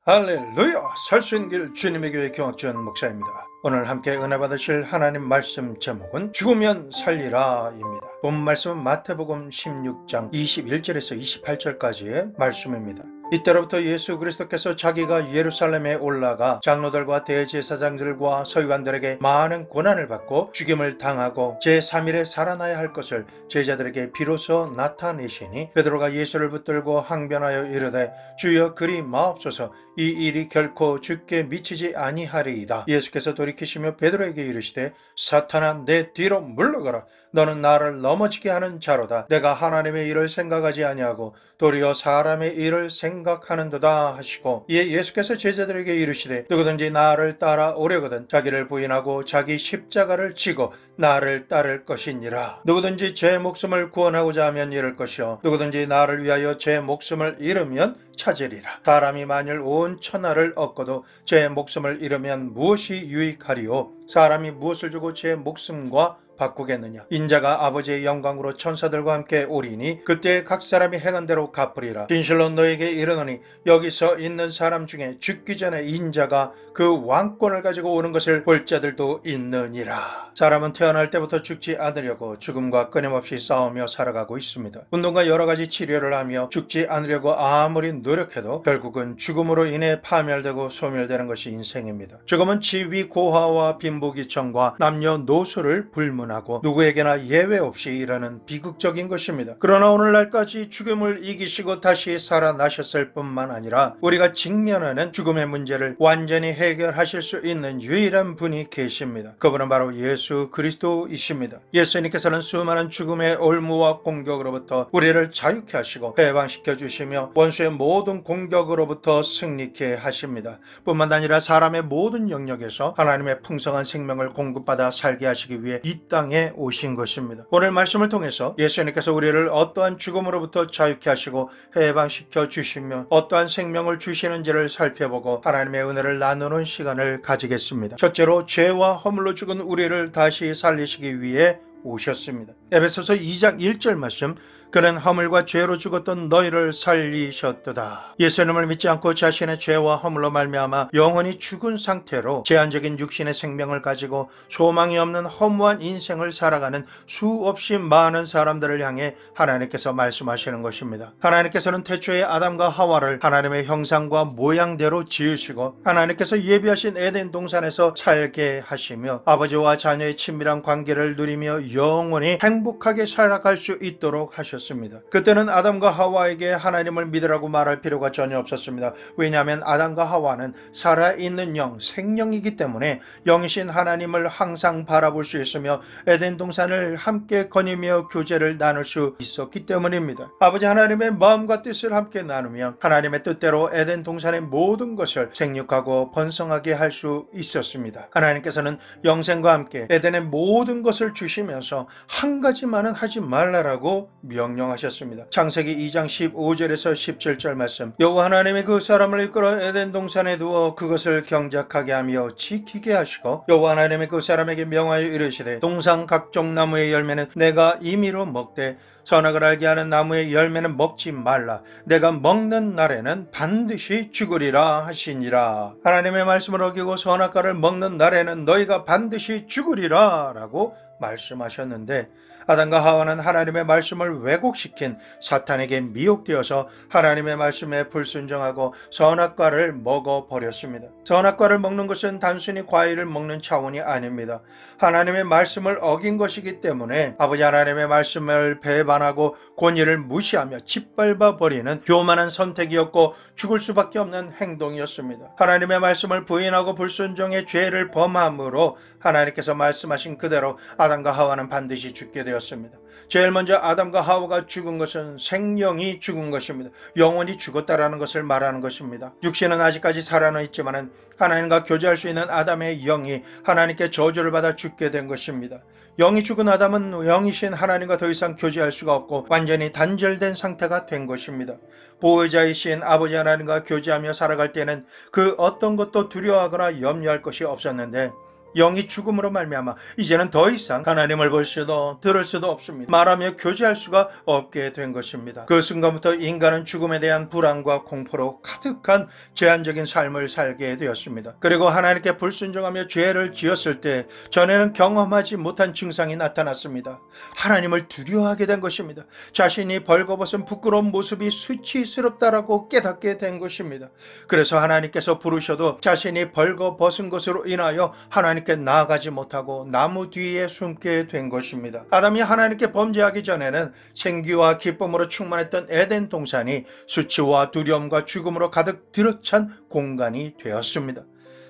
할렐루야! 살 수 있는 길 주님의 교회 경학전 목사입니다. 오늘 함께 은혜 받으실 하나님 말씀 제목은 죽으면 살리라 입니다. 본 말씀은 마태복음 16장 21절에서 28절까지의 말씀입니다. 이때로부터 예수 그리스도께서 자기가 예루살렘에 올라가 장로들과 대제사장들과 서기관들에게 많은 고난을 받고 죽임을 당하고 제3일에 살아나야 할 것을 제자들에게 비로소 나타내시니 베드로가 예수를 붙들고 항변하여 이르되 주여 그리 마옵소서, 이 일이 결코 주께 미치지 아니하리이다. 예수께서 돌이키시며 베드로에게 이르시되 사탄아, 내 뒤로 물러가라. 너는 나를 넘어지게 하는 자로다. 내가 하나님의 일을 생각하지 아니하고 도리어 사람의 일을 생각하는도다 하시고, 이에 예수께서 제자들에게 이르시되 누구든지 나를 따라오려거든 자기를 부인하고 자기 십자가를 지고 나를 따를 것이니라. 누구든지 제 목숨을 구원하고자 하면 잃을 것이요 누구든지 나를 위하여 제 목숨을 잃으면 찾으리라. 사람이 만일 온 천하를 얻고도 제 목숨을 잃으면 무엇이 유익하리요? 사람이 무엇을 주고 제 목숨과 바꾸겠느냐? 인자가 아버지의 영광으로 천사들과 함께 오리니 그때 각 사람이 행한 대로 갚으리라. 진실로 너에게 이르노니 여기서 있는 사람 중에 죽기 전에 인자가 그 왕권을 가지고 오는 것을 볼 자들도 있느니라. 사람은 태어날 때부터 죽지 않으려고 죽음과 끊임없이 싸우며 살아가고 있습니다. 운동과 여러 가지 치료를 하며 죽지 않으려고 아무리 노력해도 결국은 죽음으로 인해 파멸되고 소멸되는 것이 인생입니다. 죽음은 지위 고하와 빈부귀천과 남녀노소를 불문하고 누구에게나 예외 없이 일하는 비극적인 것입니다. 그러나 오늘날까지 죽음을 이기시고 다시 살아나셨을 뿐만 아니라 우리가 직면하는 죽음의 문제를 완전히 해결하실 수 있는 유일한 분이 계십니다. 그분은 바로 예수 그리스도이십니다. 예수님께서는 수많은 죽음의 올무와 공격으로부터 우리를 자유케 하시고 해방시켜 주시며 원수의 모든 공격으로부터 승리케 하십니다. 뿐만 아니라 사람의 모든 영역에서 하나님의 풍성한 생명을 공급받아 살게 하시기 위해 이 땅에 오신 것입니다. 오늘 말씀을 통해서 예수님께서 우리를 어떠한 죽음으로부터 자유케 하시고 해방시켜 주시며 어떠한 생명을 주시는지를 살펴보고 하나님의 은혜를 나누는 시간을 가지겠습니다. 첫째로, 죄와 허물로 죽은 우리를 다시 살리시기 위해 오셨습니다. 에베소서 2장 1절 말씀, 그는 허물과 죄로 죽었던 너희를 살리셨도다. 예수님을 믿지 않고 자신의 죄와 허물로 말미암아 영원히 죽은 상태로 제한적인 육신의 생명을 가지고 소망이 없는 허무한 인생을 살아가는 수없이 많은 사람들을 향해 하나님께서 말씀하시는 것입니다. 하나님께서는 태초에 아담과 하와를 하나님의 형상과 모양대로 지으시고 하나님께서 예비하신 에덴 동산에서 살게 하시며 아버지와 자녀의 친밀한 관계를 누리며 영원히 행복하게 살아갈 수 있도록 하셨습니다. 그때는 아담과 하와에게 하나님을 믿으라고 말할 필요가 전혀 없었습니다. 왜냐하면 아담과 하와는 살아있는 영, 생명이기 때문에 영이신 하나님을 항상 바라볼 수 있으며 에덴 동산을 함께 거니며 교제를 나눌 수 있었기 때문입니다. 아버지 하나님의 마음과 뜻을 함께 나누며 하나님의 뜻대로 에덴 동산의 모든 것을 생육하고 번성하게 할 수 있었습니다. 하나님께서는 영생과 함께 에덴의 모든 것을 주시면서 한 가지만은 하지 말라라고 명령하셨습니다. 창세기 2장 15절에서 17절 말씀, 여호와 하나님이 그 사람을 이끌어 에덴 동산에 두어 그것을 경작하게 하며 지키게 하시고 여호와 하나님이 그 사람에게 명하여 이르시되 동산 각종 나무의 열매는 내가 임의로 먹되 선악을 알게 하는 나무의 열매는 먹지 말라. 내가 먹는 날에는 반드시 죽으리라 하시니라. 하나님의 말씀을 어기고 선악과를 먹는 날에는 너희가 반드시 죽으리라 라고 말씀하셨는데, 아담과 하와는 하나님의 말씀을 왜곡시킨 사탄에게 미혹되어서 하나님의 말씀에 불순종하고 선악과를 먹어버렸습니다. 선악과를 먹는 것은 단순히 과일을 먹는 차원이 아닙니다. 하나님의 말씀을 어긴 것이기 때문에 아버지 하나님의 말씀을 배반하고 권위를 무시하며 짓밟아버리는 교만한 선택이었고 죽을 수밖에 없는 행동이었습니다. 하나님의 말씀을 부인하고 불순종의 죄를 범함으로 하나님께서 말씀하신 그대로 아담과 하와는 반드시 죽게 되었습니다. 제일 먼저 아담과 하와가 죽은 것은 생명이 죽은 것입니다. 영원히 죽었다라는 것을 말하는 것입니다. 육신은 아직까지 살아는 있지만 하나님과 교제할 수 있는 아담의 영이 하나님께 저주를 받아 죽게 된 것입니다. 영이 죽은 아담은 영이신 하나님과 더 이상 교제할 수가 없고 완전히 단절된 상태가 된 것입니다. 보호자이신 아버지 하나님과 교제하며 살아갈 때는 그 어떤 것도 두려워하거나 염려할 것이 없었는데 영이 죽음으로 말미암아 이제는 더 이상 하나님을 볼 수도 들을 수도 없습니다. 말하며 교제할 수가 없게 된 것입니다. 그 순간부터 인간은 죽음에 대한 불안과 공포로 가득한 제한적인 삶을 살게 되었습니다. 그리고 하나님께 불순종하며 죄를 지었을 때 전에는 경험하지 못한 증상이 나타났습니다. 하나님을 두려워하게 된 것입니다. 자신이 벌거벗은 부끄러운 모습이 수치스럽다라고 깨닫게 된 것입니다. 그래서 하나님께서 부르셔도 자신이 벌거벗은 것으로 인하여 하나님께 나아가지 못하고 나무 뒤에 숨게 된 것입니다. 아담이 하나님께 범죄하기 전에는 생기와 기쁨으로 충만했던 에덴 동산이 수치와 두려움과 죽음으로 가득 들어찬 공간이 되었습니다.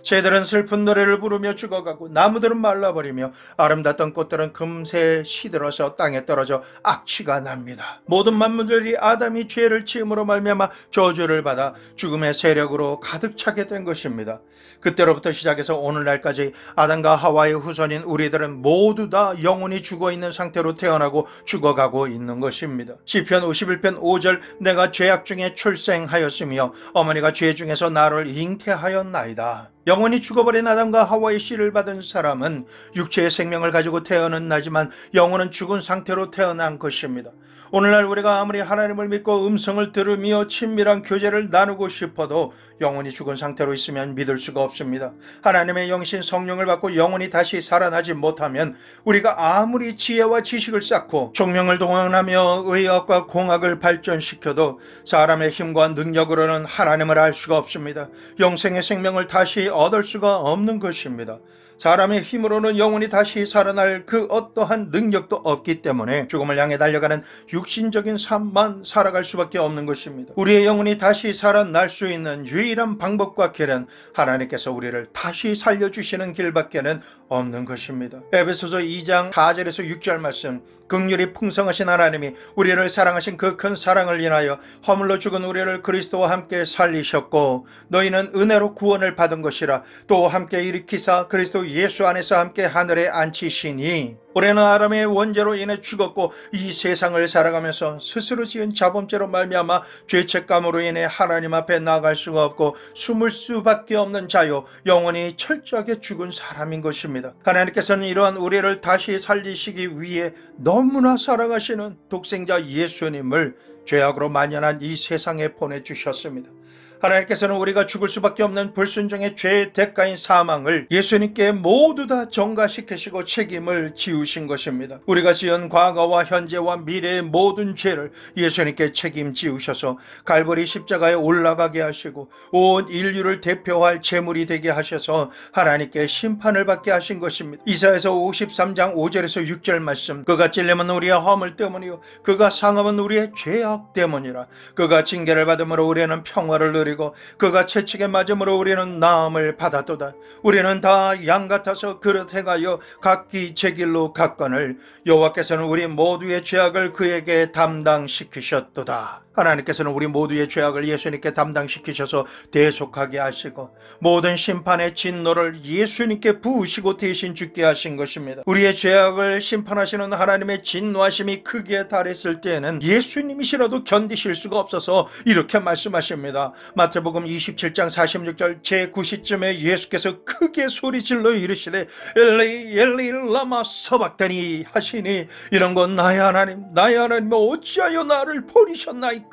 새들은 슬픈 노래를 부르며 죽어가고 나무들은 말라버리며 아름답던 꽃들은 금세 시들어서 땅에 떨어져 악취가 납니다. 모든 만물들이 아담이 죄를 지음으로 말미암아 저주를 받아 죽음의 세력으로 가득 차게 된 것입니다. 그때로부터 시작해서 오늘날까지 아담과 하와의 후손인 우리들은 모두 다 영원히 죽어있는 상태로 태어나고 죽어가고 있는 것입니다. 시편 51편 5절 내가 죄악 중에 출생하였으며 어머니가 죄 중에서 나를 잉태하였나이다. 영원히 죽어버린 아담과 하와의 씨를 받은 사람은 육체의 생명을 가지고 태어났지만 영혼은 죽은 상태로 태어난 것입니다. 오늘날 우리가 아무리 하나님을 믿고 음성을 들으며 친밀한 교제를 나누고 싶어도 영혼이 죽은 상태로 있으면 믿을 수가 없습니다. 하나님의 영신 성령을 받고 영혼이 다시 살아나지 못하면 우리가 아무리 지혜와 지식을 쌓고 총명을 동원하며 의학과 공학을 발전시켜도 사람의 힘과 능력으로는 하나님을 알 수가 없습니다. 영생의 생명을 다시 얻을 수가 없는 것입니다. 사람의 힘으로는 영혼이 다시 살아날 그 어떠한 능력도 없기 때문에 죽음을 향해 달려가는 육신적인 삶만 살아갈 수밖에 없는 것입니다. 우리의 영혼이 다시 살아날 수 있는 유일한 방법과 길은 하나님께서 우리를 다시 살려주시는 길밖에는 없는 것입니다. 에베소서 2장 4절에서 6절 말씀, 긍휼이 풍성하신 하나님이 우리를 사랑하신 그 큰 사랑을 인하여 허물로 죽은 우리를 그리스도와 함께 살리셨고 너희는 은혜로 구원을 받은 것이라 또 함께 일으키사 그리스도 예수 안에서 함께 하늘에 앉히시니 우리는 아담의 원죄로 인해 죽었고 이 세상을 살아가면서 스스로 지은 자범죄로 말미암아 죄책감으로 인해 하나님 앞에 나아갈 수가 없고 숨을 수밖에 없는 자요 영원히 철저하게 죽은 사람인 것입니다. 하나님께서는 이러한 우리를 다시 살리시기 위해 너무나 사랑하시는 독생자 예수님을 죄악으로 만연한 이 세상에 보내주셨습니다. 하나님께서는 우리가 죽을 수밖에 없는 불순종의 죄의 대가인 사망을 예수님께 모두 다 전가시키시고 책임을 지우신 것입니다. 우리가 지은 과거와 현재와 미래의 모든 죄를 예수님께 책임지우셔서 갈보리 십자가에 올라가게 하시고 온 인류를 대표할 제물이 되게 하셔서 하나님께 심판을 받게 하신 것입니다. 이사야서 53장 5절에서 6절 말씀, 그가 찔림은 우리의 허물 때문이요 그가 상함은 우리의 죄악 때문이라. 그가 징계를 받음으로 우리는 평화를 누리고 그가 채찍에 맞음으로 우리는 나음을 받았도다. 우리는 다 양 같아서 그릇 행하여 각기 제 길로 갔거늘 여호와께서는 우리 모두의 죄악을 그에게 담당시키셨도다. 하나님께서는 우리 모두의 죄악을 예수님께 담당시키셔서 대속하게 하시고 모든 심판의 진노를 예수님께 부으시고 대신 죽게 하신 것입니다. 우리의 죄악을 심판하시는 하나님의 진노하심이 크게 달했을 때에는 예수님이시라도 견디실 수가 없어서 이렇게 말씀하십니다. 마태복음 27장 46절 제9시쯤에 예수께서 크게 소리질러 이르시되 엘리 엘리 라마 서박다니 하시니 이런 건 나의 하나님 어찌하여 나를 버리셨나이까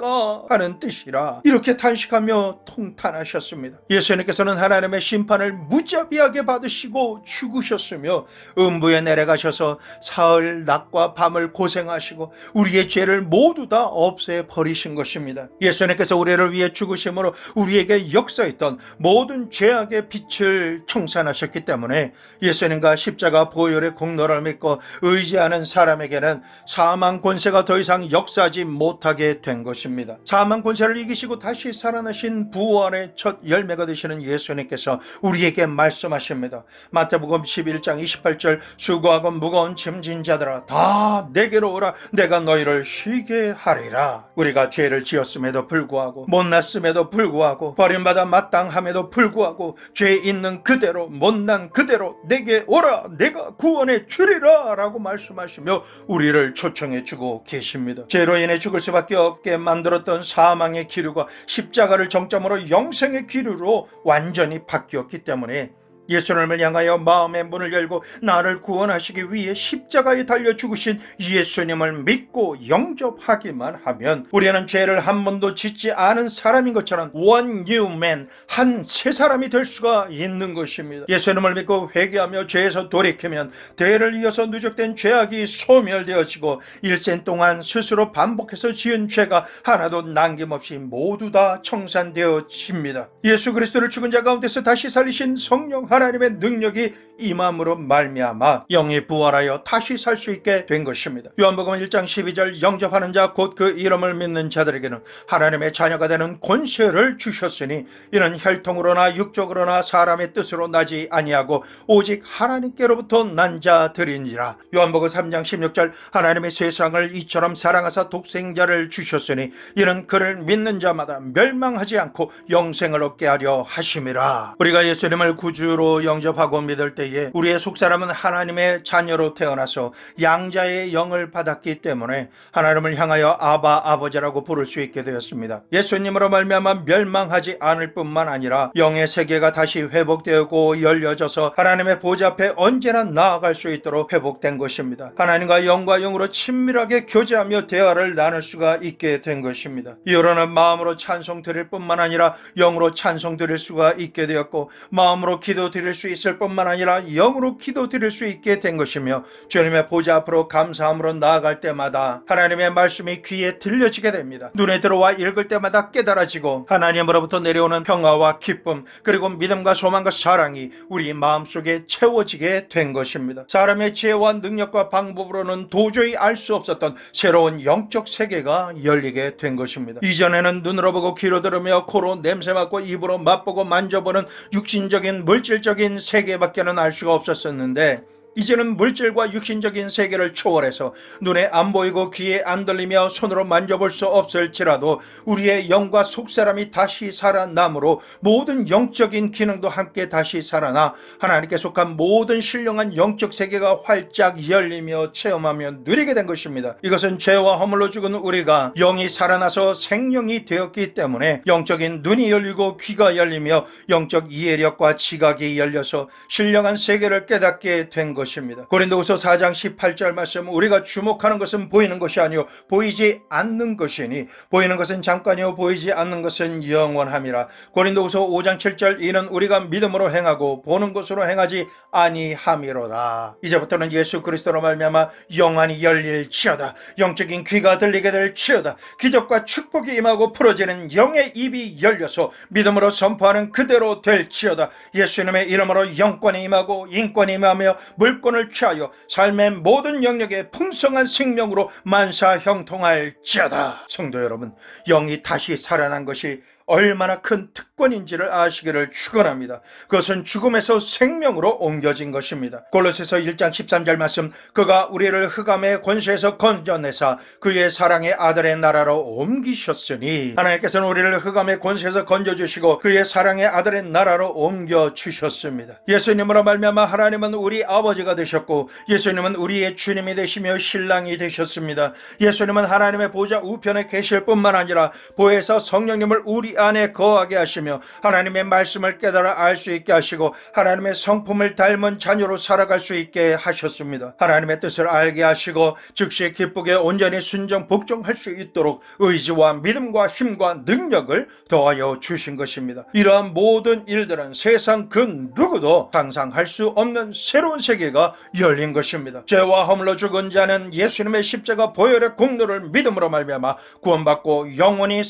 하는 뜻이라. 이렇게 탄식하며 통탄하셨습니다. 예수님께서는 하나님의 심판을 무자비하게 받으시고 죽으셨으며 음부에 내려가셔서 사흘 낮과 밤을 고생하시고 우리의 죄를 모두 다 없애버리신 것입니다. 예수님께서 우리를 위해 죽으심으로 우리에게 역사했던 모든 죄악의 빛을 청산하셨기 때문에 예수님과 십자가 보혈의 공로를 믿고 의지하는 사람에게는 사망 권세가 더 이상 역사하지 못하게 된 것입니다. 사망 권세를 이기시고 다시 살아나신 부활의 첫 열매가 되시는 예수님께서 우리에게 말씀하십니다. 마태복음 11장 28절 수고하고 무거운 짐진 자들아 다 내게로 오라 내가 너희를 쉬게 하리라. 우리가 죄를 지었음에도 불구하고 못났음에도 불구하고 버림받아 마땅함에도 불구하고 죄 있는 그대로 못난 그대로 내게 오라 내가 구원해 주리라 라고 말씀하시며 우리를 초청해 주고 계십니다. 죄로 인해 죽을 수밖에 없게 만들었던 사망의 기류가 십자가를 정점으로 영생의 기류로 완전히 바뀌었기 때문에 예수님을 향하여 마음의 문을 열고 나를 구원하시기 위해 십자가에 달려 죽으신 예수님을 믿고 영접하기만 하면 우리는 죄를 한 번도 짓지 않은 사람인 것처럼 one new man, 한 새 사람이 될 수가 있는 것입니다. 예수님을 믿고 회개하며 죄에서 돌이키면 대를 이어서 누적된 죄악이 소멸되어지고 일생 동안 스스로 반복해서 지은 죄가 하나도 남김없이 모두 다 청산되어집니다. 예수 그리스도를 죽은 자 가운데서 다시 살리신 성령 하나님의 능력이 임함으로 말미암아 영이 부활하여 다시 살 수 있게 된 것입니다. 요한복음 1장 12절 영접하는 자 곧 그 이름을 믿는 자들에게는 하나님의 자녀가 되는 권세를 주셨으니 이는 혈통으로나 육적으로나 사람의 뜻으로 나지 아니하고 오직 하나님께로부터 난 자들이니라. 요한복음 3장 16절 하나님의 세상을 이처럼 사랑하사 독생자를 주셨으니 이는 그를 믿는 자마다 멸망하지 않고 영생을 얻게 하려 하심이라. 우리가 예수님을 구주로 영접하고 믿을 때에 우리의 속사람은 하나님의 자녀로 태어나서 양자의 영을 받았기 때문에 하나님을 향하여 아바 아버지라고 부를 수 있게 되었습니다. 예수님으로 말미암아 멸망하지 않을 뿐만 아니라 영의 세계가 다시 회복되고 열려져서 하나님의 보좌 앞에 언제나 나아갈 수 있도록 회복된 것입니다. 하나님과 영과 영으로 친밀하게 교제하며 대화를 나눌 수가 있게 된 것입니다. 이후로는 마음으로 찬송 드릴 뿐만 아니라 영으로 찬송 드릴 수가 있게 되었고 마음으로 기도 드릴 수 있을 뿐만 아니라 영으로 기도 드릴 수 있게 된 것이며 주님의 보좌 앞으로 감사함으로 나아갈 때마다 하나님의 말씀이 귀에 들려지게 됩니다. 눈에 들어와 읽을 때마다 깨달아지고 하나님으로부터 내려오는 평화와 기쁨 그리고 믿음과 소망과 사랑이 우리 마음속에 채워지게 된 것입니다. 사람의 지혜와 능력과 방법으로는 도저히 알 수 없었던 새로운 영적 세계가 열리게 된 것입니다. 이전에는 눈으로 보고 귀로 들으며 코로 냄새 맡고 입으로 맛보고 만져보는 육신적인 물질적인 세계밖에는 알 수가 없었는데 이제는 물질과 육신적인 세계를 초월해서 눈에 안 보이고 귀에 안 들리며 손으로 만져볼 수 없을지라도 우리의 영과 속사람이 다시 살아남으로 모든 영적인 기능도 함께 다시 살아나 하나님께 속한 모든 신령한 영적 세계가 활짝 열리며 체험하며 누리게 된 것입니다. 이것은 죄와 허물로 죽은 우리가 영이 살아나서 생명이 되었기 때문에 영적인 눈이 열리고 귀가 열리며 영적 이해력과 지각이 열려서 신령한 세계를 깨닫게 된 것입니다. 고린도후서 4장 18절 말씀 우리가 주목하는 것은 보이는 것이 아니요 보이지 않는 것이니 보이는 것은 잠깐이요 보이지 않는 것은 영원함이라. 고린도후서 5장 7절 이는 우리가 믿음으로 행하고 보는 것으로 행하지 아니함이로다. 이제부터는 예수 그리스도로 말미암아 영안이 열릴지어다. 영적인 귀가 들리게 될지어다. 기적과 축복이 임하고 풀어지는 영의 입이 열려서 믿음으로 선포하는 그대로 될지어다. 예수님의 이름으로 영권이 임하고 인권이 임하며 물권을 취하여 삶의 모든 영역에 풍성한 생명으로 만사형통할지어다. 성도 여러분, 영이 다시 살아난 것이 얼마나 큰 특권인지를 아시기를 축원합니다. 그것은 죽음에서 생명으로 옮겨진 것입니다. 골로새서 1장 13절 말씀 그가 우리를 흑암의 권세에서 건져내사 그의 사랑의 아들의 나라로 옮기셨으니 하나님께서는 우리를 흑암의 권세에서 건져주시고 그의 사랑의 아들의 나라로 옮겨주셨습니다. 예수님으로 말미암아 하나님은 우리 아버지가 되셨고 예수님은 우리의 주님이 되시며 신랑이 되셨습니다. 예수님은 하나님의 보좌 우편에 계실 뿐만 아니라 보혜사 성령님을 우리 안에 거하게 하시며 하나님의 말씀을 깨달아 알 수 있게 하시고 하나님의 성품을 닮은 자녀로 살아갈 수 있게 하셨습니다. 하나님의 뜻을 알게 하시고 즉시 기쁘게 온전히 순종 복종할 수 있도록 의지와 믿음과 힘과 능력을 더하여 주신 것입니다. 이러한 모든 일들은 세상 그 누구도 상상할 수 없는 새로운 세계가 열린 것입니다. 죄와 허물로 죽은 자는 예수님의 십자가 보혈의 공로를 믿음으로 말미암아 구원받고 영원히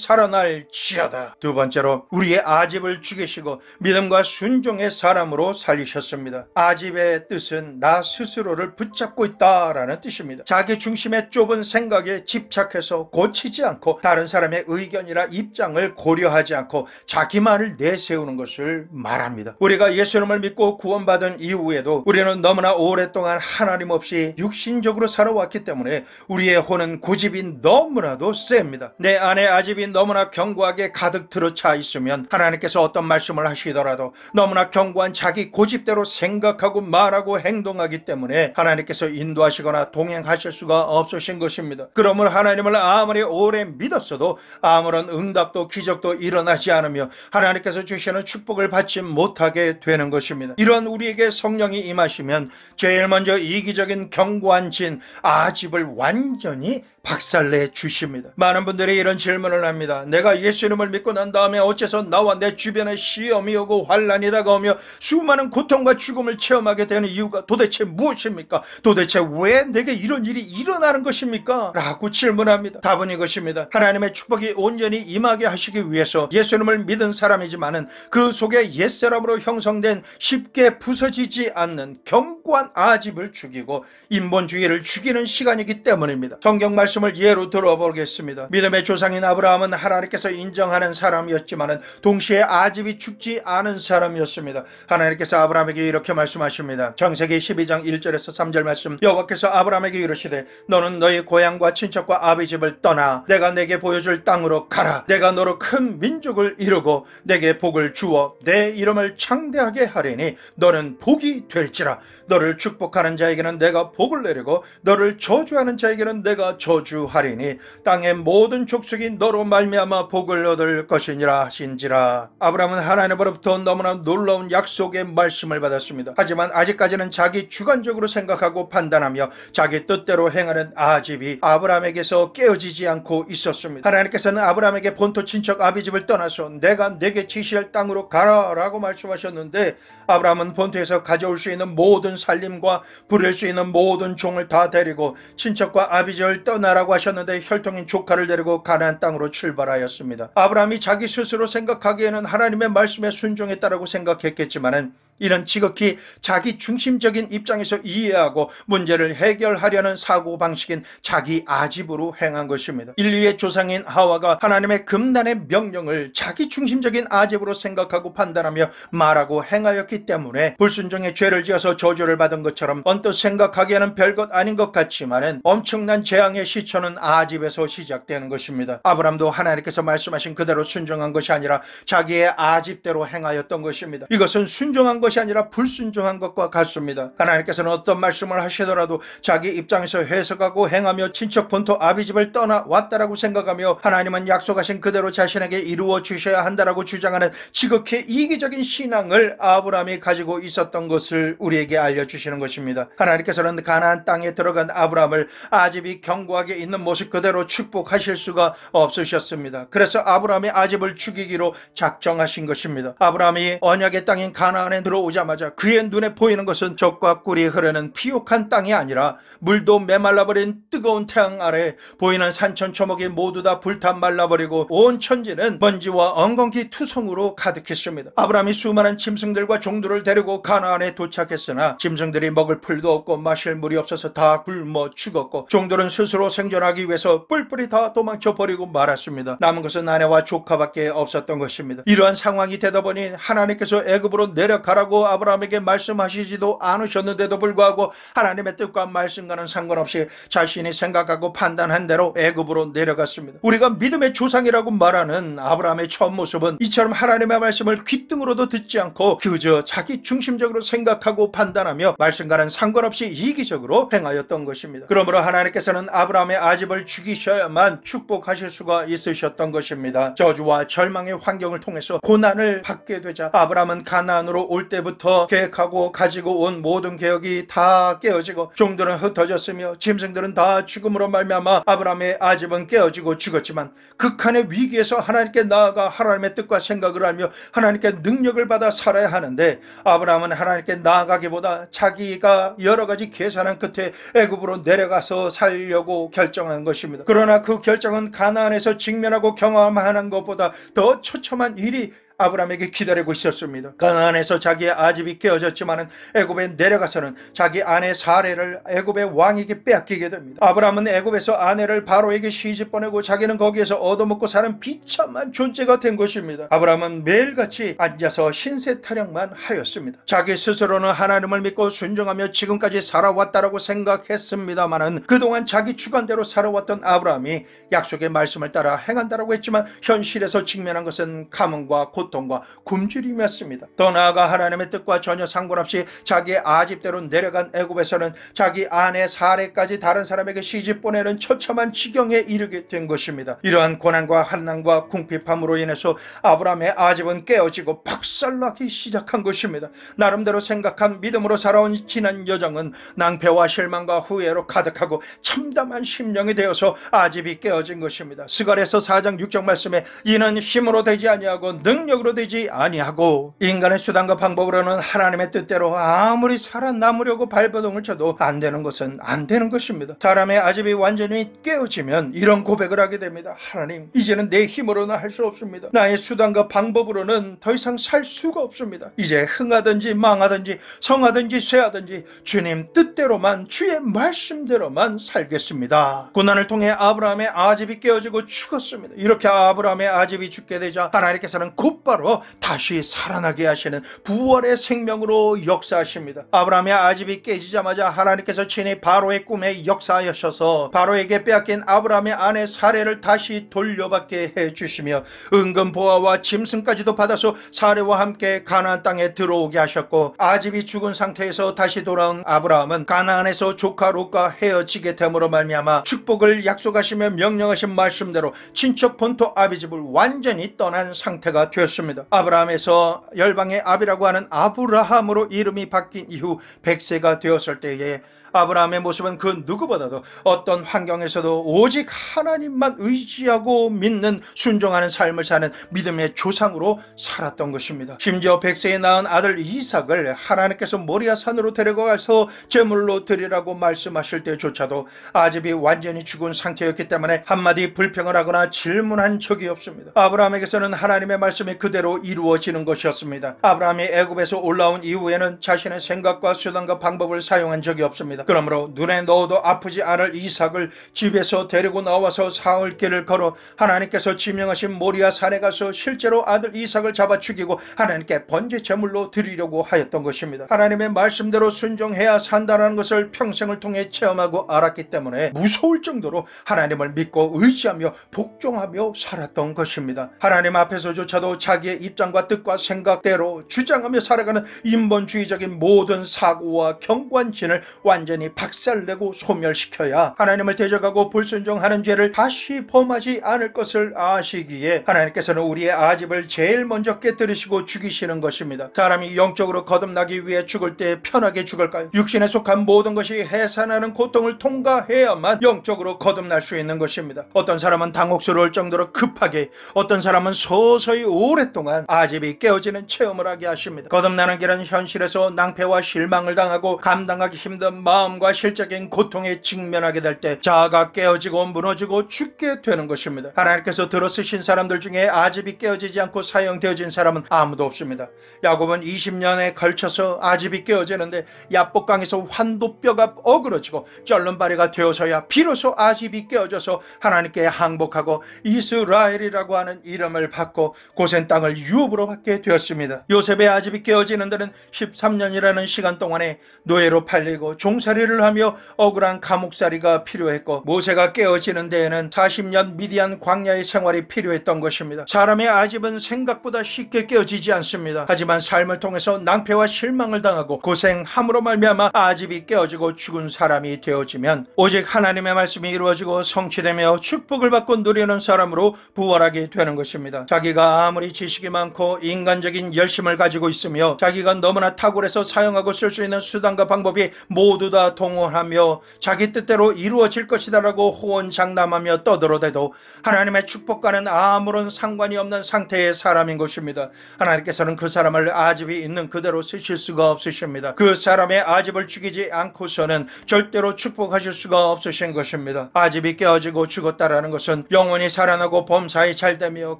살아날지어다. 두 번째로 우리의 아집을 죽이시고 믿음과 순종의 사람으로 살리셨습니다. 아집의 뜻은 나 스스로를 붙잡고 있다라는 뜻입니다. 자기 중심의 좁은 생각에 집착해서 고치지 않고 다른 사람의 의견이나 입장을 고려하지 않고 자기만을 내세우는 것을 말합니다. 우리가 예수님을 믿고 구원받은 이후에도 우리는 너무나 오랫동안 하나님 없이 육신적으로 살아왔기 때문에 우리의 혼은 고집이 너무나도 셉니다. 내 안에 아집이 너무나 견고하게 가득 가득 들어차 있으면 하나님께서 어떤 말씀을 하시더라도 너무나 견고한 자기 고집대로 생각하고 말하고 행동하기 때문에 하나님께서 인도하시거나 동행하실 수가 없으신 것입니다. 그러므로 하나님을 아무리 오래 믿었어도 아무런 응답도 기적도 일어나지 않으며 하나님께서 주시는 축복을 받지 못하게 되는 것입니다. 이런 우리에게 성령이 임하시면 제일 먼저 이기적인 견고한 진 아집을 완전히 박살내 주십니다. 많은 분들이 이런 질문을 합니다. 내가 예수님을 믿고 난 다음에 어째서 나와 내 주변에 시험이 오고 환란이 다가오며 수많은 고통과 죽음을 체험하게 되는 이유가 도대체 무엇입니까? 도대체 왜 내게 이런 일이 일어나는 것입니까? 라고 질문합니다. 답은 이것입니다. 하나님의 축복이 온전히 임하게 하시기 위해서 예수님을 믿은 사람이지만은 그 속에 옛사람으로 형성된 쉽게 부서지지 않는 견고한 아집을 죽이고 인본주의를 죽이는 시간이기 때문입니다. 성경 말씀을 예로 들어보겠습니다. 믿음의 조상인 아브라함은 하나님께서 인정하는 사람이었지만은 동시에 아집이 죽지 않은 사람이었습니다. 하나님께서 아브라함에게 이렇게 말씀하십니다. 창세기 12장 1절에서 3절 말씀. 여호와께서 아브라함에게 이르시되 너는 너희 고향과 친척과 아비집을 떠나 내가 내게 보여줄 땅으로 가라. 내가 너로 큰 민족을 이루고 내게 복을 주어 내 이름을 창대하게 하리니 너는 복이 될지라. 너를 축복하는 자에게는 내가 복을 내리고 너를 저주하는 자에게는 내가 저주하리니 땅의 모든 족속이 너로 말미암아 복을 얻을 것이니라 하신지라. 아브라함은 하나님으로부터 너무나 놀라운 약속의 말씀을 받았습니다. 하지만 아직까지는 자기 주관적으로 생각하고 판단하며 자기 뜻대로 행하는 아집이 아브라함에게서 깨어지지 않고 있었습니다. 하나님께서는 아브라함에게 본토 친척 아비집을 떠나서 내가 내게 지시할 땅으로 가라 라고 말씀하셨는데 아브라함은 본토에서 가져올 수 있는 모든 살림과 부릴 수 있는 모든 종을 다 데리고 친척과 아비집을 떠나라고 하셨는데 혈통인 조카를 데리고 가나안 땅으로 출발하였습니다. 아브라함이 자기 스스로 생각하기에는 하나님의 말씀에 순종했다라고 생각했겠지만은 이는 지극히 자기 중심적인 입장에서 이해하고 문제를 해결하려는 사고방식인 자기 아집으로 행한 것입니다. 인류의 조상인 하와가 하나님의 금단의 명령을 자기 중심적인 아집으로 생각하고 판단하며 말하고 행하였기 때문에 불순종의 죄를 지어서 저주를 받은 것처럼 언뜻 생각하기에는 별것 아닌 것 같지만은 엄청난 재앙의 시초는 아집에서 시작되는 것입니다. 아브라함도 하나님께서 말씀하신 그대로 순종한 것이 아니라 자기의 아집대로 행하였던 것입니다. 이것은 순종한 것이 아니라 불순종한 것과 같습니다. 하나님께서는 어떤 말씀을 하시더라도 자기 입장에서 해석하고 행하며 친척 본토 아비집을 떠나왔다라고 생각하며 하나님은 약속하신 그대로 자신에게 이루어 주셔야 한다라고 주장하는 지극히 이기적인 신앙을 아브라함이 가지고 있었던 것을 우리에게 알려주시는 것입니다. 하나님께서는 가나안 땅에 들어간 아브라함을 아집이 견고하게 있는 모습 그대로 축복하실 수가 없으셨습니다. 그래서 아브라함이 아집을 죽이기로 작정하신 것입니다. 아브라함이 언약의 땅인 가나안에 들어오자마자 그의 눈에 보이는 것은 젖과 꿀이 흐르는 피옥한 땅이 아니라 물도 메말라버린 뜨거운 태양 아래 보이는 산천초목이 모두 다 불타 말라버리고 온 천지는 먼지와 엉겅퀴 투성으로 가득했습니다. 아브라함이 수많은 짐승들과 종들을 데리고 가나안에 도착했으나 짐승들이 먹을 풀도 없고 마실 물이 없어서 다 굶어 죽었고 종들은 스스로 생존하기 위해서 뿔뿔이 다 도망쳐버리고 말았습니다. 남은 것은 아내와 조카밖에 없었던 것입니다. 이러한 상황이 되다 보니 하나님께서 애굽으로 내려가라고 아브라함에게 말씀하시지도 않으셨는데도 불구하고 하나님의 뜻과 말씀과는 상관없이 자신이 생각하고 판단한 대로 애굽으로 내려갔습니다. 우리가 믿음의 조상이라고 말하는 아브라함의 첫 모습은 이처럼 하나님의 말씀을 귓등으로도 듣지 않고 그저 자기 중심적으로 생각하고 판단하며 말씀과는 상관없이 이기적으로 행하였던 것입니다. 그러므로 하나님께서는 아브라함의 아집을 죽이셔야만 축복하실 수가 있으셨던 것입니다. 저주와 절망의 환경을 통해서 고난을 받게 되자 아브라함은 가나안으로 올 때부터 계획하고 가지고 온 모든 계획이 다 깨어지고 종들은 흩어졌으며 짐승들은 다 죽음으로 말미암아 아브라함의 아집은 깨어지고 죽었지만 극한의 위기에서 하나님께 나아가 하나님의 뜻과 생각을 알며 하나님께 능력을 받아 살아야 하는데 아브라함은 하나님께 나아가기보다 자기가 여러 가지 계산한 끝에 애굽으로 내려가서 살려고 결정한 것입니다. 그러나 그 결정은 가나안에서 직면하고 경험하는 것보다 더 처참한 일이 아브라함에게 기다리고 있었습니다. 가나안에서 자기의 아집이 깨어졌지만은 애굽에 내려가서는 자기 아내 사레를 애굽의 왕에게 빼앗기게 됩니다. 아브라함은 애굽에서 아내를 바로에게 시집 보내고 자기는 거기에서 얻어먹고 사는 비참한 존재가 된 것입니다. 아브라함은 매일같이 앉아서 신세 타령만 하였습니다. 자기 스스로는 하나님을 믿고 순종하며 지금까지 살아왔다라고 생각했습니다마는 그동안 자기 주관대로 살아왔던 아브라함이 약속의 말씀을 따라 행한다라고 했지만 현실에서 직면한 것은 가뭄과 고통과 굶주림이었습니다. 더 나아가 하나님의 뜻과 전혀 상관없이 자기의 아집대로 내려간 애굽에서는 자기 아내 사레까지 다른 사람에게 시집 보내는 처참한 지경에 이르게 된 것입니다. 이러한 고난과 한난과 궁핍함으로 인해서 아브라함의 아집은 깨어지고 박살나기 시작한 것입니다. 나름대로 생각한 믿음으로 살아온 지난 여정은 낭패와 실망과 후회로 가득하고 참담한 심령이 되어서 아집이 깨어진 것입니다. 스갈에서 4장 6절 말씀에 이는 힘으로 되지 아니하고 능력으로 되지 아니하고 인간의 수단과 방법으로는 하나님의 뜻대로 아무리 살아남으려고 발버둥을 쳐도 안 되는 것은 안 되는 것입니다. 사람의 아집이 완전히 깨어지면 이런 고백을 하게 됩니다. 하나님, 이제는 내 힘으로는 할 수 없습니다. 나의 수단과 방법으로는 더 이상 살 수가 없습니다. 이제 흥하든지 망하든지 성하든지 쇠하든지 주님 뜻대로만, 주의 말씀대로만 살겠습니다. 고난을 통해 아브라함의 아집이 깨어지고 죽었습니다. 이렇게 아브라함의 아집이 죽게 되자 하나님께서는 곧바로 다시 살아나게 하시는 부활의 생명으로 역사하십니다. 아브라함의 아집이 깨지자마자 하나님께서 친히 바로의 꿈에 역사하셔서 바로에게 빼앗긴 아브라함의 아내 사레를 다시 돌려받게 해주시며 은근 보화와 짐승까지도 받아서 사레와 함께 가나안 땅에 들어오게 하셨고, 아집이 죽은 상태에서 다시 돌아온 아브라함은 가나안에서 조카 롯과 헤어지게 됨으로 말미암아 축복을 약속하시며 명령하신 말씀대로 친척 본토 아비집을 완전히 떠난 상태가 되었습니다. 아브라함에서 열방의 아비라고 하는 아브라함으로 이름이 바뀐 이후 100세가 되었을 때에 아브라함의 모습은 그 누구보다도 어떤 환경에서도 오직 하나님만 의지하고 믿는, 순종하는 삶을 사는 믿음의 조상으로 살았던 것입니다. 심지어 100세에 낳은 아들 이삭을 하나님께서 모리아 산으로 데려가서 제물로 드리라고 말씀하실 때조차도 아집이 완전히 죽은 상태였기 때문에 한마디 불평을 하거나 질문한 적이 없습니다. 아브라함에게서는 하나님의 말씀이 그대로 이루어지는 것이었습니다. 아브라함이 애굽에서 올라온 이후에는 자신의 생각과 수단과 방법을 사용한 적이 없습니다. 그러므로 눈에 넣어도 아프지 않을 이삭을 집에서 데리고 나와서 사흘길을 걸어 하나님께서 지명하신 모리아 산에 가서 실제로 아들 이삭을 잡아 죽이고 하나님께 번제 제물로 드리려고 하였던 것입니다. 하나님의 말씀대로 순종해야 산다는 것을 평생을 통해 체험하고 알았기 때문에 무서울 정도로 하나님을 믿고 의지하며 복종하며 살았던 것입니다. 하나님 앞에서조차도 자기의 입장과 뜻과 생각대로 주장하며 살아가는 인본주의적인 모든 사고와 경관진을 완전히 박살내고 소멸시켜야 하나님을 대적하고 불순종하는 죄를 다시 범하지 않을 것을 아시기에 하나님께서는 우리의 아집을 제일 먼저 깨뜨리시고 죽이시는 것입니다. 사람이 영적으로 거듭나기 위해 죽을 때 편하게 죽을까요? 육신에 속한 모든 것이 해산하는 고통을 통과해야만 영적으로 거듭날 수 있는 것입니다. 어떤 사람은 당혹스러울 정도로 급하게, 어떤 사람은 서서히 오랫동안 아집이 깨어지는 체험을 하게 하십니다. 거듭나는 길은 현실에서 낭패와 실망을 당하고 감당하기 힘든 마음과 실적인 고통에 직면하게 될 때 자아가 깨어지고 무너지고 죽게 되는 것입니다. 하나님께서 들어쓰신 사람들 중에 아집이 깨어지지 않고 사형되어진 사람은 아무도 없습니다. 야곱은 20년에 걸쳐서 아집이 깨어지는데 야복강에서 환도뼈가 어그러지고 쩔른바리가 되어서야 비로소 아집이 깨어져서 하나님께 항복하고 이스라엘이라고 하는 이름을 받고 고센 땅을 유업으로 받게 되었습니다. 요셉의 아집이 깨어지는 데는 13년이라는 시간 동안에 노예로 팔리고 종살이를 하며 억울한 감옥살이가 필요했고, 모세가 깨어지는 데에는 40년 미디안 광야의 생활이 필요했던 것입니다. 사람의 아집은 생각보다 쉽게 깨어지지 않습니다. 하지만 삶을 통해서 낭패와 실망을 당하고 고생함으로 말미암아 아집이 깨어지고 죽은 사람이 되어지면 오직 하나님의 말씀이 이루어지고 성취되며 축복을 받고 누리는 사람으로 부활하게 되는 것입니다. 자기가 아무리 지식이 많고 인간적인 열심을 가지고 있으며 자기가 너무나 탁월해서 사용하고 쓸 수 있는 수단과 방법이 모두 다 동원하며 자기 뜻대로 이루어질 것이다라고 호언장담하며 떠들어대도 하나님의 축복과는 아무런 상관이 없는 상태의 사람인 것입니다. 하나님께서는 그 사람을 아집이 있는 그대로 쓰실 수가 없으십니다. 그 사람의 아집을 죽이지 않고서는 절대로 축복하실 수가 없으신 것입니다. 아집이 깨어지고 죽었다라는 것은 영혼이 살아나고 범사에 잘되며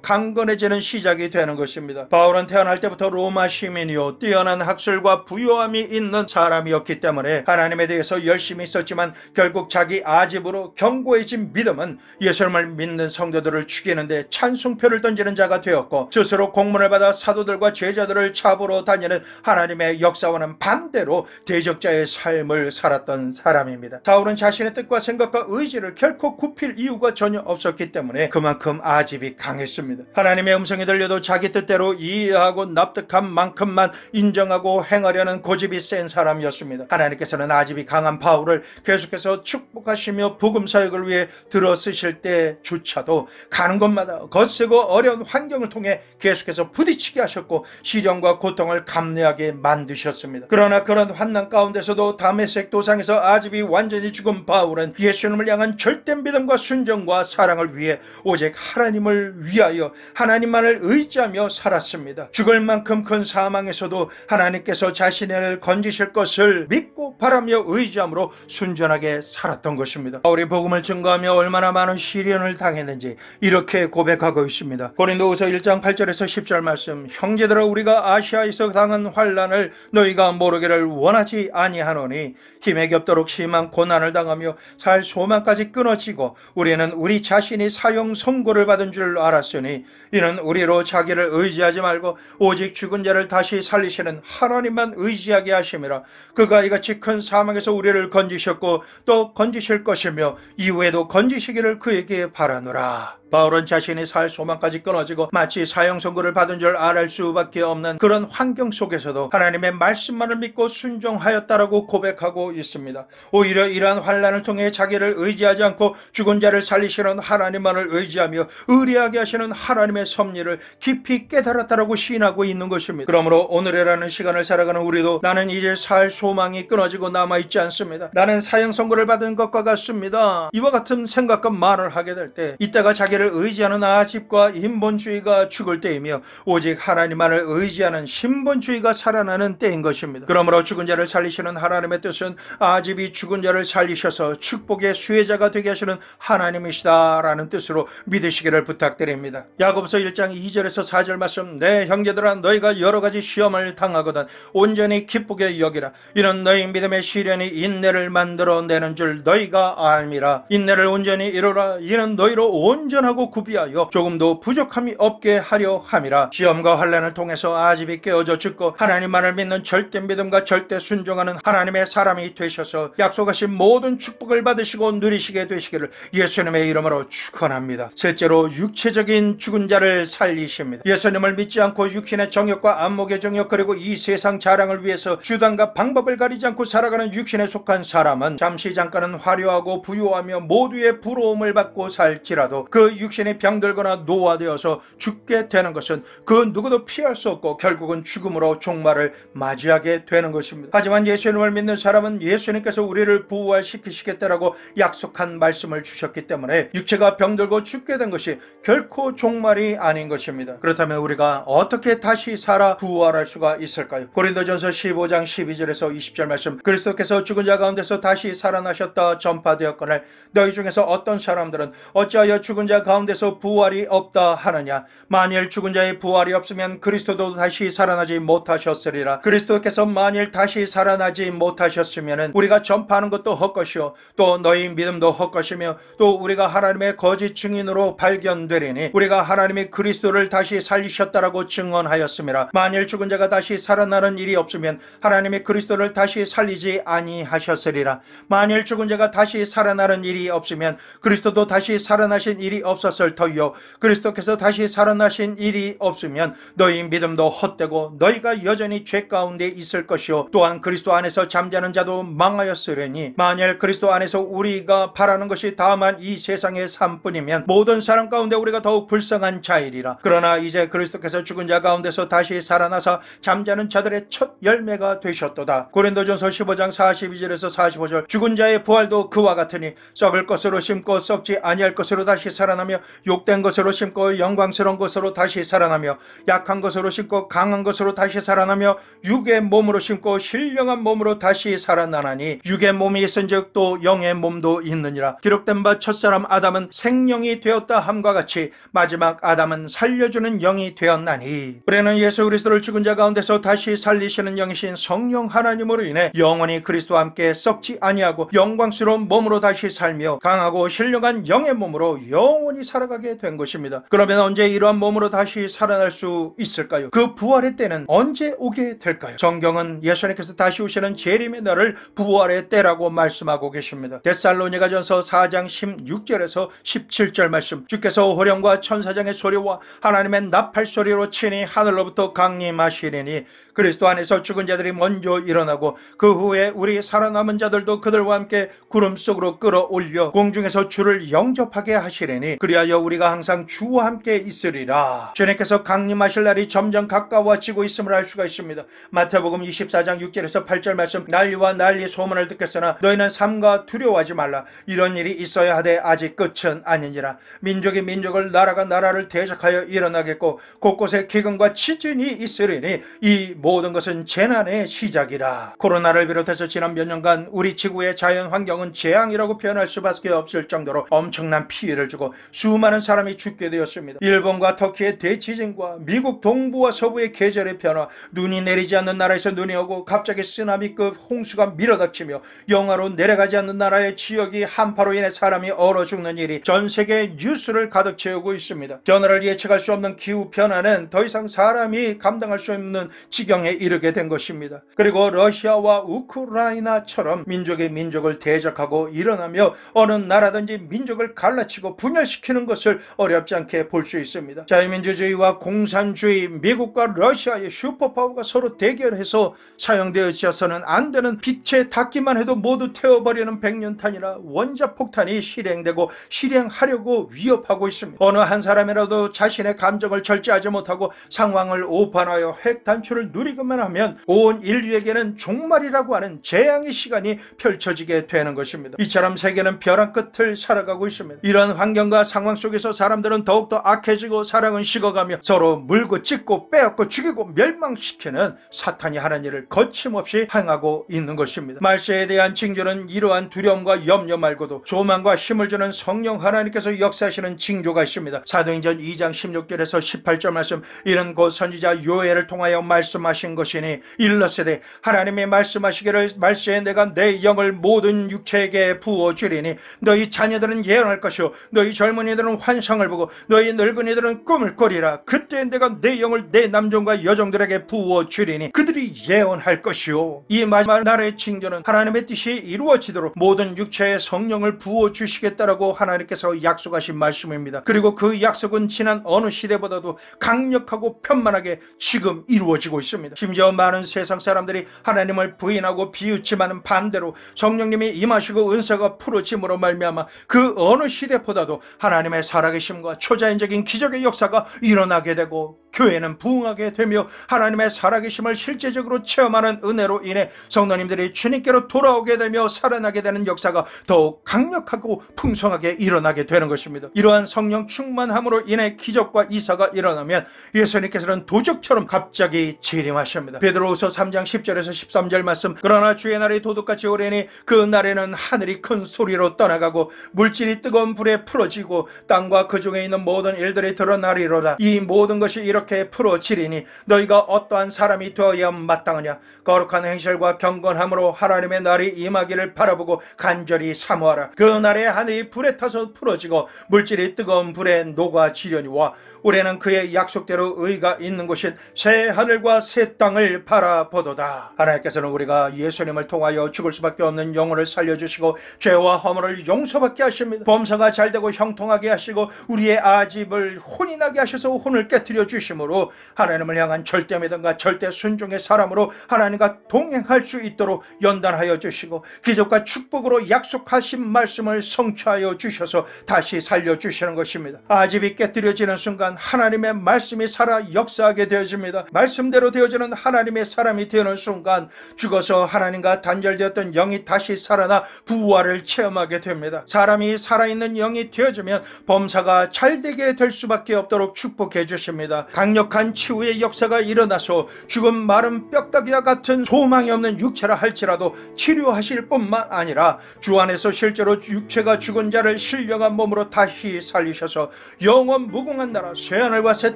강건해지는 시작이 되는 것입니다. 바울은 태어날 때부터 로마 시민이요 뛰어난 학술과 부요함이 있는 사람이었기 때문에 하나님에 대해서 열심히 있었지만 결국 자기 아집으로 견고해진 믿음은 예수님을 믿는 성도들을 죽이는데 찬송표를 던지는 자가 되었고, 스스로 공문을 받아 사도들과 제자들을 잡으러 다니는 하나님의 역사와는 반대로 대적자의 삶을 살았던 사람입니다. 사울은 자신의 뜻과 생각과 의지를 결코 굽힐 이유가 전혀 없었기 때문에 그만큼 아집이 강했습니다. 하나님의 음성이 들려도 자기 뜻대로 이해하고 납득한 만큼만 인정하고 행하려는 고집이 센 사람이었습니다. 하나님께서는 아집이 강한 바울을 계속해서 축복하시며 복음 사역을 위해 들어쓰실 때조차도 가는 곳마다 거세고 어려운 환경을 통해 계속해서 부딪히게 하셨고 시련과 고통을 감내하게 만드셨습니다. 그러나 그런 환난 가운데서도 다메섹 도상에서 아집이 완전히 죽은 바울은 예수님을 향한 절대 믿음과 순종과 사랑을 위해 오직 하나님을 위하여 하나님만을 의지하며 살았습니다. 죽을 만큼 큰 사망에서도 하나님께서 자신을 건지실 것을 믿고 바라며 의지함으로 순전하게 살았던 것입니다. 바울이 복음을 증거하며 얼마나 많은 시련을 당했는지 이렇게 고백하고 있습니다. 고린도후서 1장 8절에서 10절 말씀, 형제들아 우리가 아시아에서 당한 환난을 너희가 모르기를 원하지 아니하노니 힘에 겹도록 심한 고난을 당하며 살 소망까지 끊어지고 우리는 우리 자신이 사형 선고를 받은 줄 알았으니 이는 우리로 자기를 의지하지 말고 오직 죽은 자를 다시 살리시는 하나님만 의지하게 하심이라. 그가 이같이 큰 사망에서 우리를 건지셨고 또 건지실 것이며 이후에도 건지시기를 그에게 바라노라. 바울은 자신이 살 소망까지 끊어지고 마치 사형 선고를 받은 줄 알을 수밖에 없는 그런 환경 속에서도 하나님의 말씀만을 믿고 순종하였다라고 고백하고 있습니다. 오히려 이러한 환난을 통해 자기를 의지하지 않고 죽은 자를 살리시는 하나님만을 의지하며 의리하게 하시는 하나님의 섭리를 깊이 깨달았다라고 시인하고 있는 것입니다. 그러므로 오늘이라는 시간을 살아가는 우리도 나는 이제 살 소망이 끊어지고 남아있지 않습니다. 나는 사형 선고를 받은 것과 같습니다. 이와 같은 생각과 말을 하게 될 때 이때가 자기를 의지하는 아집과 인본주의가 죽을 때이며 오직 하나님만을 의지하는 신본주의가 살아나는 때인 것입니다. 그러므로 죽은 자를 살리시는 하나님의 뜻은 아집이 죽은 자를 살리셔서 축복의 수혜자가 되게 하시는 하나님이시다라는 뜻으로 믿으시기를 부탁드립니다. 야고보서 1장 2절에서 4절 말씀, 내 형제들아 너희가 여러가지 시험을 당하거든 온전히 기쁘게 여기라. 이는 너희 믿음의 시련이 인내를 만들어내는 줄 너희가 알미라. 인내를 온전히 이루라. 이는 너희로 온전하고 구비하여 조금도 부족함이 없게 하려 함이라. 시험과 환난을 통해서 아집이 깨어져 죽고 하나님만을 믿는 절대 믿음과 절대 순종하는 하나님의 사람이 되셔서 약속하신 모든 축복을 받으시고 누리시게 되시기를 예수님의 이름으로 축원합니다. 셋째로 육체적인 죽은 자를 살리십니다. 예수님을 믿지 않고 육신의 정욕과 안목의 정욕 그리고 이 세상 자랑을 위해서 수단과 방법을 가리지 않고 살아가는 육신에 속한 사람은 잠시 잠깐은 화려하고 부유하며 모두의 부러움을 받고 살지라도 그 육신이 병들거나 노화되어서 죽게 되는 것은 그 누구도 피할 수 없고 결국은 죽음으로 종말을 맞이하게 되는 것입니다. 하지만 예수님을 믿는 사람은 예수님께서 우리를 부활시키시겠다라고 약속한 말씀을 주셨기 때문에 육체가 병들고 죽게 된 것이 결코 종말이 아닌 것입니다. 그렇다면 우리가 어떻게 다시 살아 부활할 수가 있을까요? 고린도전서 15장 12절에서 20절 말씀, 그리스도께서 죽은 자 가운데서 다시 살아나셨다 전파되었거늘 너희 중에서 어떤 사람들은 어찌하여 죽은 자 가운데서 부활이 없다 하느냐. 만일 죽은 자의 부활이 없으면 그리스도도 다시 살아나지 못하셨으리라. 그리스도께서 만일 다시 살아나지 못하셨으면 우리가 전파하는 것도 헛것이요 또 너희 믿음도 헛것이며 또 우리가 하나님의 거짓 증인으로 발견되리니 우리가 하나님의 그리스도를 다시 살리셨다라고 증언하였음이라. 만일 죽은 자가 다시 살아나는 일이 없으면 하나님의 그리스도를 다시 살리지 아니하셨으리라. 만일 죽은 자가 다시 살아나는 일이 없으면 그리스도도 다시 살아나신 일이 없었을 터이요 그리스도께서 다시 살아나신 일이 없으면 너희 믿음도 헛되고 너희가 여전히 죄 가운데 있을 것이요 또한 그리스도 안에서 잠자는 자도 망하였으려니 만일 그리스도 안에서 우리가 바라는 것이 다만 이 세상의 삶뿐이면 모든 사람 가운데 우리가 더욱 불쌍한 자이리라. 그러나 이제 그리스도께서 죽은 자 가운데서 다시 살아나사 잠자는 자들의 첫 열매가 되셨도다. 고린도전서 15장 42절에서 45절 죽은 자의 부활도 그와 같으니 썩을 것으로 심고 썩지 아니할 것으로 다시 살아나며 욕된 것으로 심고 영광스러운 것으로 다시 살아나며 약한 것으로 심고 강한 것으로 다시 살아나며 육의 몸으로 심고 신령한 몸으로 다시 살아나나니 육의 몸이 있은즉 또 영의 몸도 있느니라. 기록된 바 첫사람 아담은 생령이 되었다 함과 같이 마지막 아담은 살려주는 영이 되었나니 우리는 예수 그리스도를 죽은 자 가운데서 다시 살리시는 영이신 성령 하나님으로 인해 영원히 그리스도와 함께 썩지 아니하고 영광스러운 몸으로 다시 살며 강하고 신령한 영의 몸으로 영원히 살아가게 된 것입니다. 그러면 언제 이러한 몸으로 다시 살아날 수 있을까요? 그 부활의 때는 언제 오게 될까요? 성경은 예수님께서 다시 오시는 재림의 날을 부활의 때라고 말씀하고 계십니다. 데살로니가전서 4장 16절에서 17절 말씀 주께서 호령과 천사장의 소리와 하나님의 나팔 소리로 친히 하늘로부터 강림하시리니 그리스도 안에서 죽은 자들이 먼저 일어나고 그 후에 우리 살아남은 자들도 그들과 함께 구름 속으로 끌어올려 공중에서 주를 영접하게 하시리니 그리하여 우리가 항상 주와 함께 있으리라. 주님께서 강림하실 날이 점점 가까워지고 있음을 알 수가 있습니다. 마태복음 24장 6절에서 8절 말씀 난리와 난리 소문을 듣겠으나 너희는 삼가 두려워하지 말라. 이런 일이 있어야 하되 아직 끝은 아니니라. 민족이 민족을 나라가 나라를 대적하여 일어나겠고 곳곳에 기근과 치진이 있으리니 이 모든 것은 재난의 시작이라. 코로나를 비롯해서 지난 몇 년간 우리 지구의 자연 환경은 재앙이라고 표현할 수밖에 없을 정도로 엄청난 피해를 주고 수많은 사람이 죽게 되었습니다. 일본과 터키의 대지진과 미국 동부와 서부의 계절의 변화, 눈이 내리지 않는 나라에서 눈이 오고 갑자기 쓰나미급 홍수가 밀어닥치며 영하로 내려가지 않는 나라의 지역이 한파로 인해 사람이 얼어 죽는 일이 전 세계 뉴스를 가득 채우고 있습니다. 변화를 예측할 수 없는 기후 변화는 더 이상 사람이 감당할 수 없는 지경에 이르게 된 것입니다. 그리고 러시아와 우크라이나처럼 민족이 민족을 대적하고 일어나며 어느 나라든지 민족을 갈라치고 분열시키는 것을 어렵지 않게 볼 수 있습니다. 자유민주주의와 공산주의, 미국과 러시아의 슈퍼파워가 서로 대결해서 사용되어서는 안 되는 빛에 닿기만 해도 모두 태워버리는 백년탄이나 원자폭탄이 실행되고 실행하려고 위협하고 있습니다. 어느 한 사람이라도 자신의 감정을 절제하지 못하고 상황을 오판하여 핵 단추를 누리기만 하면 온 인류에게는 종말이라고 하는 재앙의 시간이 펼쳐지게 되는 것입니다. 이처럼 세계는 벼랑 끝을 살아가고 있습니다. 이런 환경과 상황 속에서 사람들은 더욱더 악해지고 사랑은 식어가며 서로 물고 찢고 빼앗고 죽이고 멸망시키는 사탄이 하는 일을 거침없이 행하고 있는 것입니다. 말세에 대한 징조는 이러한 두려움과 염려 말고도 소망과 힘을 주는 성령 하나님께서 역사하시는 징조가 있습니다. 사도행전 2장 16절에서 18절 말씀 이는 곧 선지자 요엘을 통하여 말씀하신 것이니 일러세되 하나님이 말씀하시기를 말세에 내가 내 영을 모든 육체에게 부어주리니 너희 자녀들은 예언할 것이요 너희 젊은이들은 환상을 보고 너희 늙은이들은 꿈을 꾸리라. 그때 내가 내 영을 내 남종과 여종들에게 부어주리니 그들이 예언할 것이요. 이 마지막 날의 징조는 하나님의 뜻이 이루어지도록 모든 육체에 성령을 부어주시겠다라고 하나님께서 약속하신 말씀입니다. 그리고 그 약속은 지난 어느 시대보다도 강력하고 편만하게 지금 이루어지고 있습니다. 심지어 많은 세상 사람들이 하나님을 부인하고 비웃지만 반대로 성령님이 임하시고 은사가 풀어짐으로 말미암아 그 어느 시대보다도 하나님의 살아계심과 초자연적인 기적의 역사가 일어나게 되고 교회는 부흥하게 되며 하나님의 살아계심을 실제적으로 체험하는 은혜로 인해 성도님들이 주님께로 돌아오게 되며 살아나게 되는 역사가 더욱 강력하고 풍성하게 일어나게 되는 것입니다. 이러한 성령 충만함으로 인해 기적과 이사가 일어나면 예수님께서는 도적처럼 갑자기 재림하십니다. 베드로후서 3장 10절에서 13절 말씀 그러나 주의 날이 도둑같이 오래니 그 날에는 하늘이 큰 소리로 떠나가고 물질이 뜨거운 불에 풀어지고 땅과 그 중에 있는 모든 일들이 드러나리로다. 이 모든 것이 이렇게 그렇게 풀어지리니 너희가 어떠한 사람이 되어야 마땅하냐. 거룩한 행실과 경건함으로 하나님의 날이 임하기를 바라보고 간절히 사모하라. 그 날에 하늘이 불에 타서 풀어지고 물질이 뜨거운 불에 녹아지려니와 우리는 그의 약속대로 의가 있는 곳인 새 하늘과 새 땅을 바라보도다. 하나님께서는 우리가 예수님을 통하여 죽을 수밖에 없는 영혼을 살려주시고 죄와 허물을 용서받게 하십니다. 범사가 잘되고 형통하게 하시고 우리의 아집을 혼이 나게 하셔서 혼을 깨뜨려 주심으로 하나님을 향한 절대 믿음과 절대 순종의 사람으로 하나님과 동행할 수 있도록 연단하여 주시고 기적과 축복으로 약속하신 말씀을 성취하여 주셔서 다시 살려주시는 것입니다. 아집이 깨뜨려지는 순간 하나님의 말씀이 살아 역사하게 되어집니다. 말씀대로 되어지는 하나님의 사람이 되는 순간 죽어서 하나님과 단절되었던 영이 다시 살아나 부활을 체험하게 됩니다. 사람이 살아있는 영이 되어지면 범사가 잘되게 될 수밖에 없도록 축복해 주십니다. 강력한 치유의 역사가 일어나서 죽은 마른 뼈다귀와 같은 소망이 없는 육체라 할지라도 치료하실 뿐만 아니라 주 안에서 실제로 육체가 죽은 자를 신령한 몸으로 다시 살리셔서 영원 무궁한 나라 새하늘과 새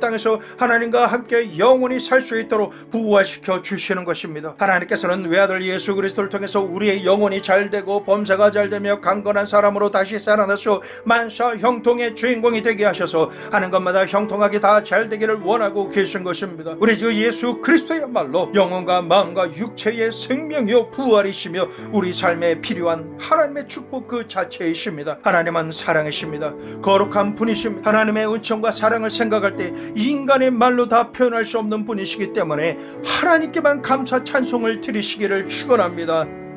땅에서 하나님과 함께 영원히 살 수 있도록 부활시켜 주시는 것입니다. 하나님께서는 외아들 예수 그리스도를 통해서 우리의 영혼이 잘되고 범사가 잘되며 강건한 사람으로 다시 살아나서 만사 형통의 주인공이 되게 하셔서 하는 것마다 형통하게 다 잘되기를 원하고 계신 것입니다. 우리 주 예수 그리스도야말로 영혼과 마음과 육체의 생명이요 부활이시며 우리 삶에 필요한 하나님의 축복 그 자체이십니다. 하나님은 사랑이십니다. 거룩한 분이십니다. 하나님의 은총과 사랑을 생각할 때 인간의 말로 다 표현할 수 없는 분이시기 때문에 하나님께만 감사 찬송을 드리시기를 축원합니다.